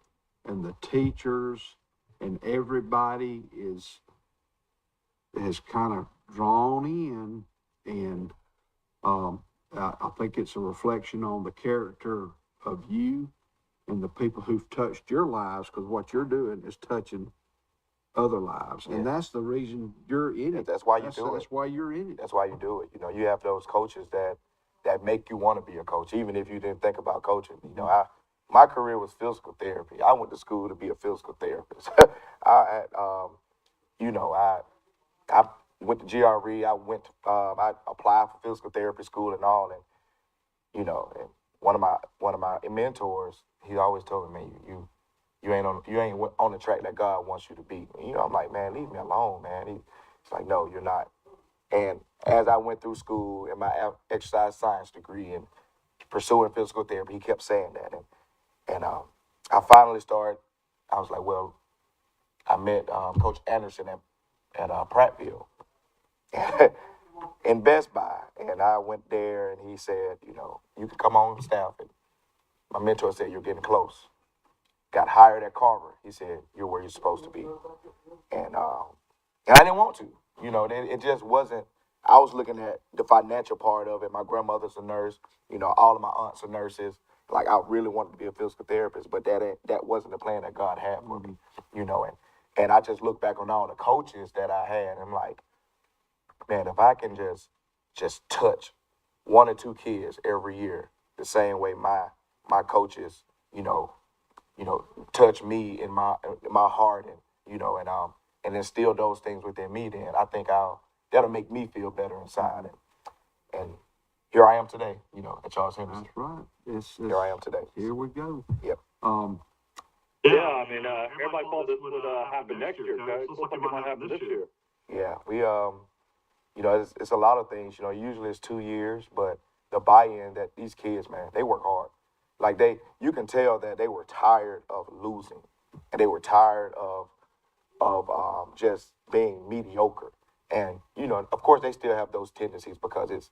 and the teachers, and everybody has kind of drawn in, and I think it's a reflection on the character of you and the people who've touched your lives, because what you're doing is touching other lives, and that's the reason you're in it. That's why you do it. That's why you're in it. That's why you do it. You know, you have those coaches that make you want to be a coach, even if you didn't think about coaching. You know, my career was physical therapy. I went to school to be a physical therapist. You know, I went to GRE. I applied for physical therapy school and all, and you know, and one of my mentors, he always told me, man, you ain't on the track that God wants you to be. And, you know, I'm like, man, leave me alone, man. He's like, no, you're not. And as I went through school and my exercise science degree and pursuing physical therapy, he kept saying that. And I finally started, I was like, well, I met Coach Anderson at Prattville in Best Buy. And I went there and he said, you know, you can come on staff. And my mentor said, you're getting close. Got hired at Carver. He said, you're where you're supposed to be. And I didn't want to. You know, it just wasn't. I was looking at the financial part of it. My grandmother's a nurse. You know, all of my aunts are nurses. Like, I really wanted to be a physical therapist, but that wasn't the plan that God had for me. You know, and I just look back on all the coaches that I had, and I'm like, man, if I can just touch one or two kids every year, the same way my coaches, you know, touch me in my heart, and you know, and instill those things within me, then I think that'll make me feel better inside. And here I am today, you know, at Charles Henderson. That's right. Here I am today. Here we go. Yep. Yeah, I mean, everybody thought this would happen next year, Coach. Looks like it might happen this year. Yeah, we you know, it's a lot of things. You know, usually it's 2 years, but the buy-in that these kids, man, they work hard. Like you can tell that they were tired of losing, and they were tired of just being mediocre. And you know, of course, they still have those tendencies because it's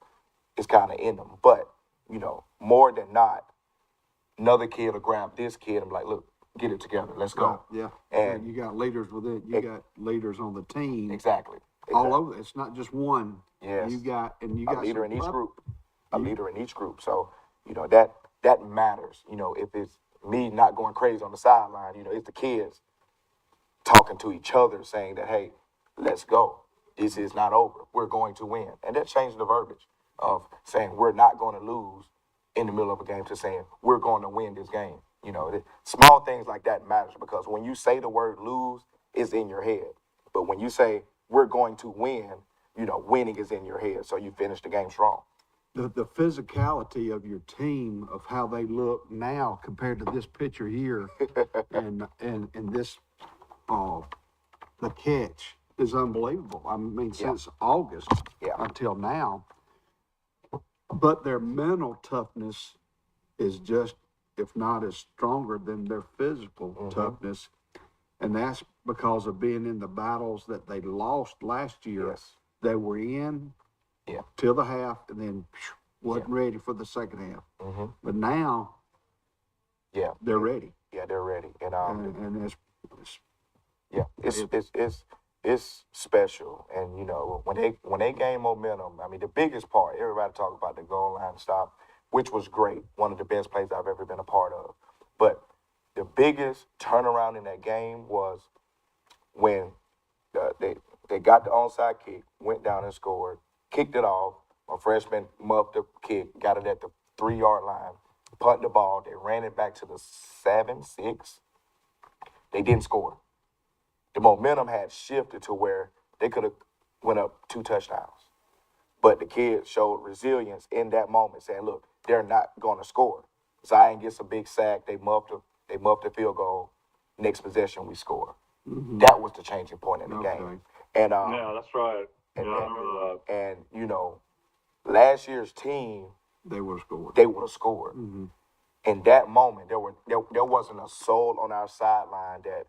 kind of in them. But you know, more than not, another kid will grab this kid and be like, "Look, get it together, let's go." Yeah. And you got leaders within. You got leaders on the team. Exactly. All over. It's not just one. Yes. You got a leader in each group. A leader in each group. So you know that matters. You know, if it's me not going crazy on the sideline, you know, it's the kids talking to each other, saying that, hey, let's go. This is not over. We're going to win. And that changed the verbiage of saying we're not going to lose in the middle of a game to saying we're going to win this game. You know, small things like that matters, because when you say the word lose, it's in your head. But when you say we're going to win, you know, winning is in your head. So you finish the game strong. The physicality of your team, of how they look now compared to this picture here, and this, the catch is unbelievable. I mean, since August until now. But their mental toughness is just, if not as stronger than their physical toughness. And that's because of being in the battles that they lost last year. Yes. They were in till the half, and then wasn't ready for the second half. But now, they're ready. Yeah, they're ready. And it's special. And you know, when they gain momentum, I mean, the biggest part, everybody talk about the goal line stop, which was great, one of the best plays I've ever been a part of. But the biggest turnaround in that game was when They got the onside kick, went down and scored, kicked it off. My freshman muffed the kick, got it at the 3-yard line, punted the ball. They ran it back to the 7, 6. They didn't score. The momentum had shifted to where they could have went up 2 touchdowns. But the kids showed resilience in that moment, saying, look, they're not going to score. Zion gets a big sack. They muffed the field goal. Next possession, we score. Mm-hmm. That was the changing point in the game. And Yeah, that's right. and, Yeah, I remember that. and you know, last year's team, They would have scored. they would have scored. Mm-hmm. In that moment, there wasn't a soul on our sideline that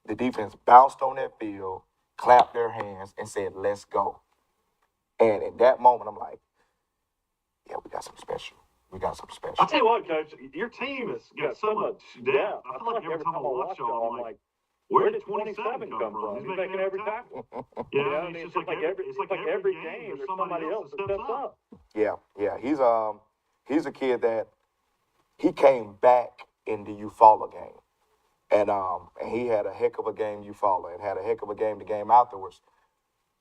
the defense bounced on that field, clapped their hands, and said, let's go. And in that moment, I'm like, yeah, we got something special. We got something special. I'll tell you what, Coach, your team has got so much depth. I feel like every time I watch y'all, I'm like, where did 27 come from? He's making every tackle. Yeah, I mean, it's just like every game, there's somebody else that steps up. Yeah. He's a kid that he came back in the Eufaula game. And he had a heck of a game Eufaula and had a heck of a game the game afterwards.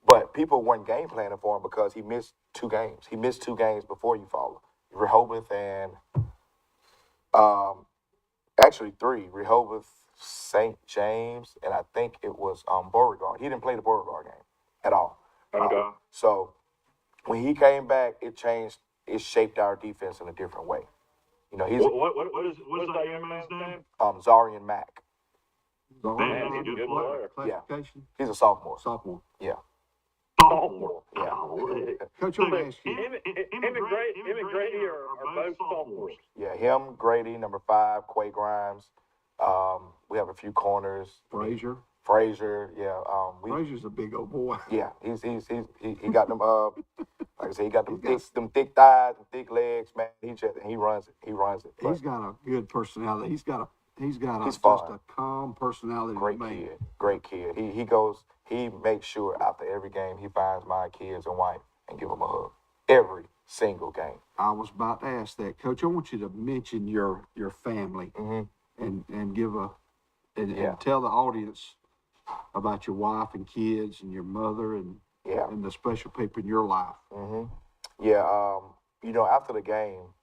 But people weren't game planning for him because he missed 2 games. He missed 2 games before Eufaula. Rehoboth and actually 3. Rehoboth, St. James, and I think it was Beauregard. He didn't play the Beauregard game at all. Okay. So when he came back, it shaped our defense in a different way. You know, he's what is that young man's name? Zarian Mack. Man, he's a good player. Classification? He's a sophomore. Sophomore. Yeah. Sophomore. Yeah. Coach, let me ask you. Him and Grady are both sophomores. Yeah, him, Grady, number 5, Quay Grimes. We have a few corners. Frazier, yeah. Frazier's a big old boy. Yeah, he got them. Like I said, he got them thick thighs and thick legs, man. He runs it. But He's got a good personality. He's got He's just fun. a calm personality. Great kid. He makes sure after every game he finds my kids and wife and give them a hug. Every single game. I was about to ask that, Coach. I want you to mention your family and give and tell the audience about your wife and kids and your mother and the special people in your life. Yeah. After the game,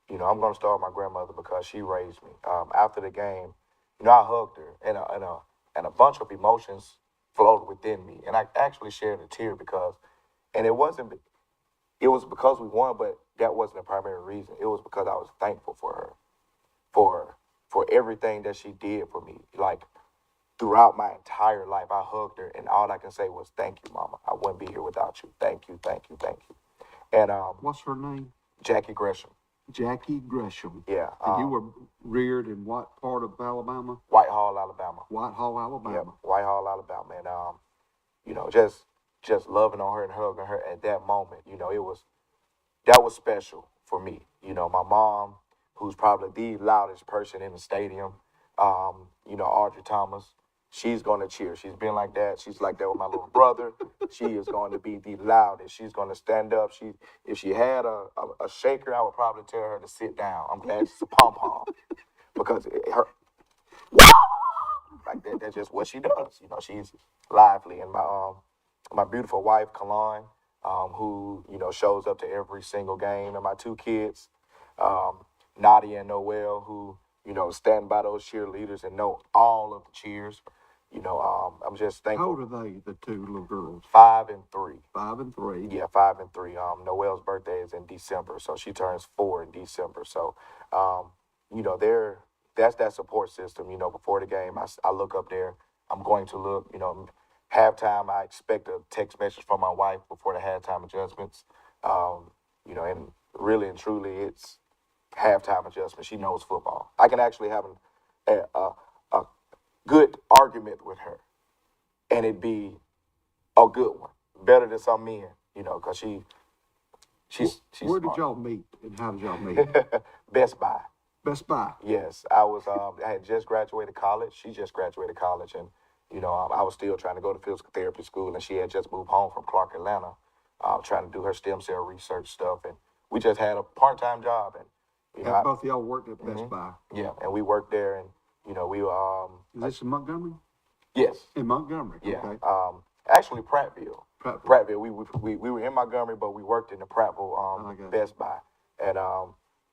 I'm going to start with my grandmother because she raised me. After the game, I hugged her and a bunch of emotions flowed within me. And I actually shared a tear it was because we won, but that wasn't the primary reason. It was because I was thankful for her, for everything that she did for me. Like throughout my entire life, I hugged her and all I can say was, thank you, Mama. I wouldn't be here without you. Thank you, thank you, thank you. And what's her name? Jackie Gresham. Jackie Gresham. Yeah. And you were reared in what part of Alabama? Whitehall, Alabama. Whitehall, Alabama. Yeah, Whitehall, Alabama. And just loving on her and hugging her at that moment, that was special for me. My mom, who's probably the loudest person in the stadium, Audrey Thomas, she's going to cheer. She's been like that. She's like that with my little brother. She is going to be the loudest. She's going to stand up. If she had a shaker, I would probably tell her to sit down. I'm glad she's a pom-pom because her like that. That's just what she does. She's lively. And my beautiful wife, Kalon, who shows up to every single game, and my 2 kids, Nadia and Noel, who stand by those cheerleaders and know all of the cheers. I'm just thankful. How old are they, the 2 little girls? 5 and 3. 5 and 3. Yeah, 5 and 3. Noelle's birthday is in December, so she turns 4 in December. So, that's that support system. Before the game, I look up there. I'm going to look. Halftime, I expect a text message from my wife before the halftime adjustments. And really and truly, it's halftime adjustment. She knows football. I can actually have a good argument with her, and it'd be a good one, better than some men, because she's Where did smart. y'all meet, and how did y'all meet? Best Buy. Best Buy. Yes, I had just graduated college. She just graduated college, and I was still trying to go to physical therapy school, and she had just moved home from Clark, Atlanta, trying to do her stem cell research stuff, and we just had a part-time job, and Both of y'all worked at Best Buy. Yeah, and we worked there, and we Is this in Montgomery? Yes. In Montgomery. Yeah. Okay. Actually, Prattville. Prattville. We were in Montgomery, but we worked in the Prattville Okay. Best Buy, and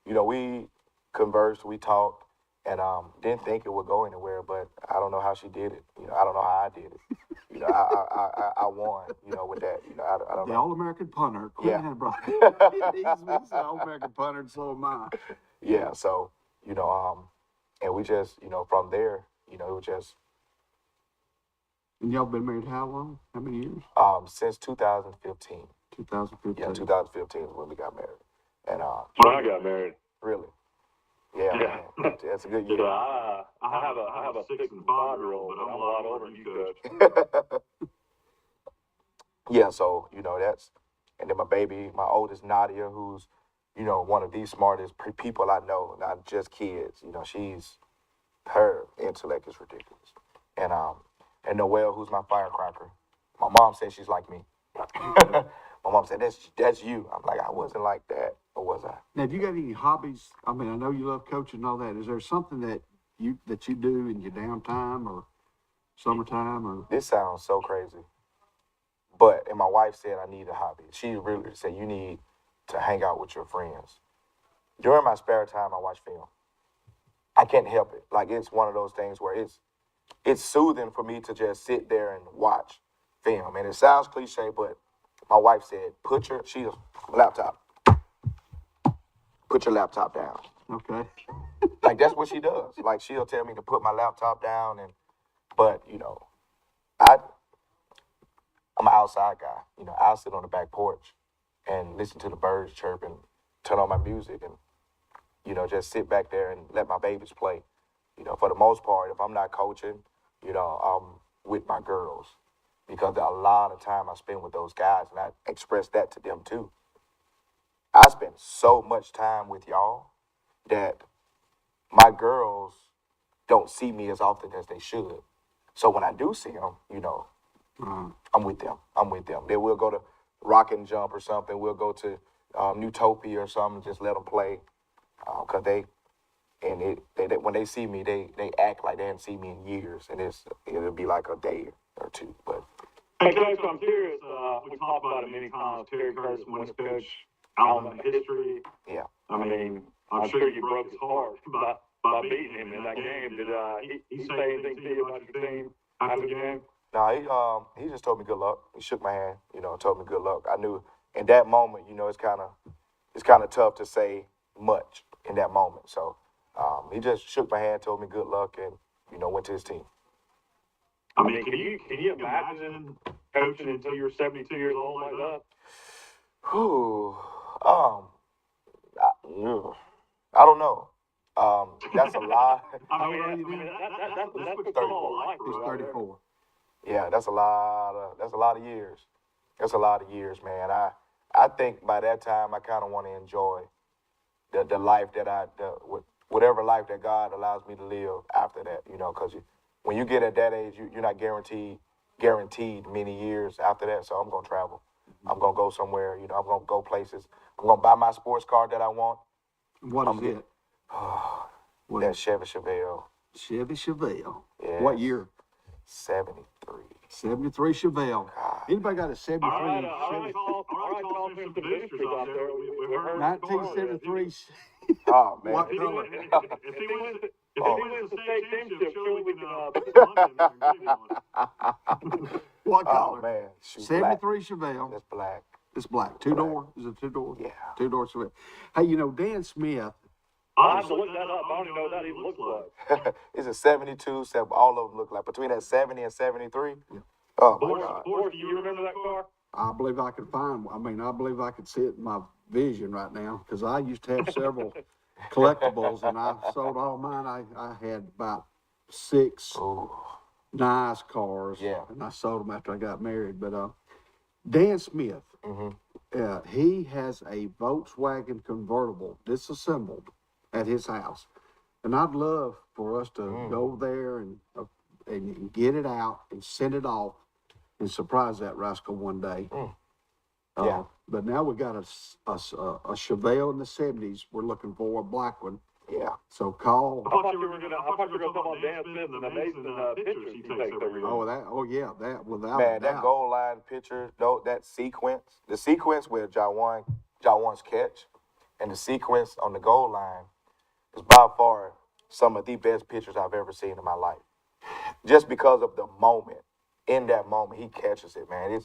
you know, we conversed, we talked, and didn't think it would go anywhere. But I don't know how she did it. You know, I don't know how I did it. You know, I won. You know, with that. You know, I don't The know. All-American punter. Yeah. He's an All-American punter, and so am I. Yeah. So you know, and we just, you know, from there, you know, it was just And y'all been married how long? How many years? since 2015. 2015. Yeah, 2015 is when we got married, and When I got married. really, yeah, Yeah. man, that's a good year. Yeah, I have a 6 and 5-year-old, but I'm a lot older than you, Coach. Yeah, so, you know, and then my baby, my oldest Nadia, who's, you know, one of the smartest people I know, not just kids. You know, her intellect is ridiculous. And Noelle, who's my firecracker. My mom said she's like me. My mom said, that's you. I'm like, I wasn't like that, or was I? Now, have you got any hobbies? I mean, I know you love coaching and all that. Is there something that you do in your downtime or summertime or? This sounds so crazy. And my wife said I need a hobby. She really said you need to hang out with your friends. During my spare time, I watch film. I can't help it. Like, it's one of those things where it's soothing for me to just sit there and watch film. And it sounds cliche, but my wife said, put your laptop down. Okay. Like, that's what she does. Like, she'll tell me to put my laptop down, but you know, I'm an outside guy. You know, I'll sit on the back porch and listen to the birds chirp and turn on my music and, you know, just sit back there and let my babies play. You know, for the most part, if I'm not coaching, you know, I'm with my girls because a lot of time I spend with those guys, and I express that to them too. I spend so much time with y'all that my girls don't see me as often as they should. So when I do see them, you know, I'm with them. Then we'll go to Rock and Jump or something. We'll go to Newtopia or something, just let them play. Because when they see me, they act like they haven't seen me in years. And it'll be like a day or two. But Hey, Coach, I'm curious. We talked about it many times. Terry Curtis, when to coach, Alabama history. yeah. I mean, I'm sure you broke his heart by beating him in that game. Did he say anything to you about your team after the game? No, he just told me good luck. He shook my hand, you know, and told me good luck. I knew in that moment, you know, it's kind of tough to say much in that moment. So he just shook my hand, told me good luck, and, you know, went to his team. I mean, can you imagine coaching until you're 72 years old like that? Whew. I don't know. That's a lot. I mean, that's what all life. He's 34. Yeah, that's a lot of years. That's a lot of years, man. I think by that time I kind of want to enjoy the life that whatever life that God allows me to live after that, you know, because when you get at that age, you're not guaranteed many years after that. So I'm gonna travel. I'm gonna go somewhere. You know, I'm gonna go places. I'm gonna buy my sports car that I want. What is it? That Chevy Chevelle. Chevy Chevelle. Yes. What year? 73. 73 Chevelle. Anybody got a 73 All right, Chevy? all right, talk to some boosters out there. We heard 1973. Oh, man. What color? If he wins the state championship, surely we can put some money in there. What Oh, color? man. Shoot, 73 Chevelle. That's black. It's black. Two-door. Is it two-door? Yeah. Two-door Chevelle. Hey, you know, Dan Smith. I'll have to look that up. I don't even know what that even looks like. It's a 72, all of them look like. Between that 70 and 73. Yeah. Oh, my God. Forrest, do you remember that car? I believe I could find one. I mean, I believe I could see it in my vision right now because I used to have several collectibles and I sold all mine. I had about 6 nice cars. Yeah. And I sold them after I got married. But Dan Smith, he has a Volkswagen convertible disassembled at his house. And I'd love for us to go there and get it out and send it off and surprise that rascal one day. Yeah. But now we got a Chevelle in the 70s. We're looking for a black one. Yeah. So call. I thought you were gonna talk about Dan Smith and the amazing pictures he takes every year. That without Man, a that doubt. goal line picture, though, that sequence, the sequence with Jawan's catch, and the sequence on the goal line is by far some of the best pictures I've ever seen in my life. Just because of the moment. In that moment, he catches it, man.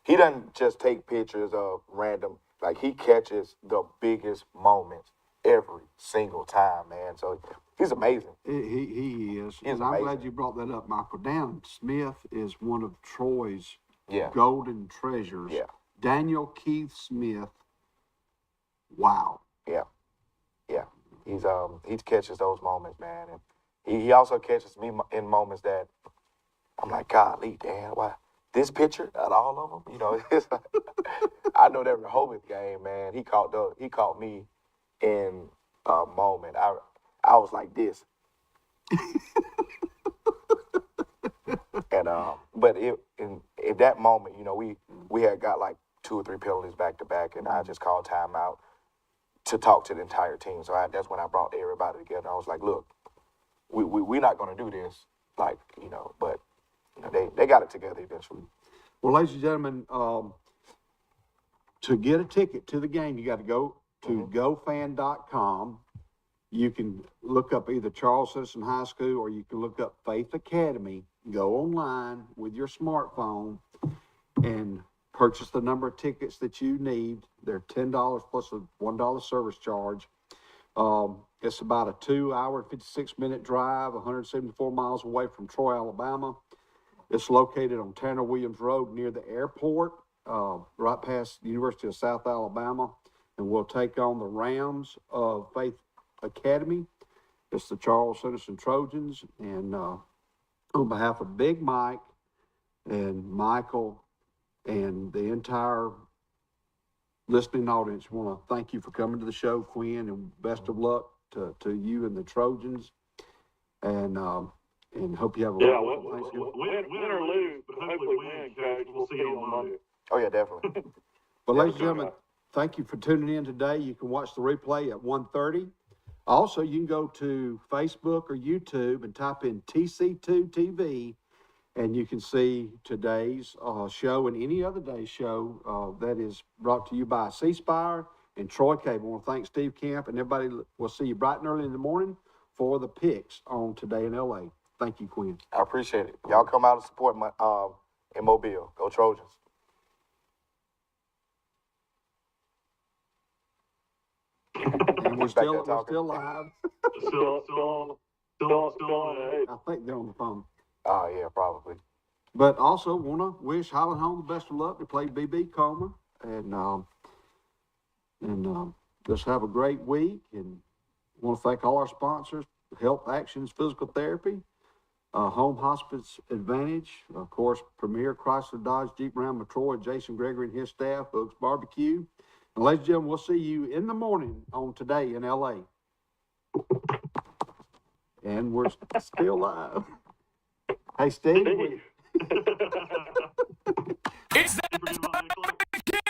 He doesn't just take pictures of random, like he catches the biggest moments every single time, man. So he's amazing. He is. He's And I'm amazing. glad you brought that up, Michael. Dan Smith is one of Troy's Yeah. golden treasures. Yeah. Daniel Keith Smith. Wow. Yeah. Yeah. He catches those moments, man. And he also catches me in moments that I'm like, golly, Dan, why this picture out of all of them? You know, it's like, I know that Rehoboth game, man. He caught me in a moment. I was like this. And but in that moment, you know, we had got like 2 or 3 penalties back to back, and I just called timeout to talk to the entire team. So that's when I brought everybody together. I was like, look, we're not going to do this, like, you know, but you know, they got it together eventually. Well, ladies and gentlemen, to get a ticket to the game, you got to go to gofan.com. You can look up either Charles Citizen High School or you can look up Faith Academy. Go online with your smartphone and purchase the number of tickets that you need. They're $10 plus a $1 service charge. It's about a 2-hour and 56-minute drive, 174 miles away from Troy, Alabama. It's located on Tanner Williams Road near the airport, right past the University of South Alabama. And we'll take on the Rams of Faith Academy. It's the Charles Citizen Trojans. And on behalf of Big Mike and Michael and the entire listening audience, we want to thank you for coming to the show, Quinn, and best of luck to you and the Trojans. And hope you have a wonderful Thanksgiving. Win or lose, but hopefully win, Coach. We'll see you on Monday. Oh yeah, definitely. But ladies and gentlemen, thank you for tuning in today. You can watch the replay at 1:30. Also, you can go to Facebook or YouTube and type in TC2 TV, and you can see today's show and any other day's show that is brought to you by C Spire and Troy Cable. I want to thank Steve Camp and everybody. We'll see you bright and early in the morning for the picks on Today in LA. Thank you, Quinn. I appreciate it. Y'all come out and support my in Mobile. Go Trojans. And we're still live. Still on the I think they're on the phone. Oh yeah, probably. But also want to wish Highland Home the best of luck. They played BB Comer, and just have a great week. And want to thank all our sponsors: Health Actions Physical Therapy, Home Hospice Advantage, of course, Premier Chrysler Dodge Jeep Ram Troy, Jason Gregory and his staff, Hooks Barbecue. And ladies and gentlemen, we'll see you in the morning on Today in LA. And we're still live. Hey, Steve. It's that time again.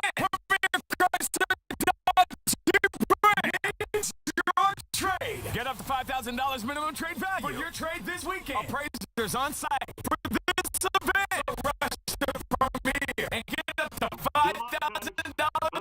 It's your trade. Get up to $5,000 minimum trade value for your trade this weekend. Appraisers on site.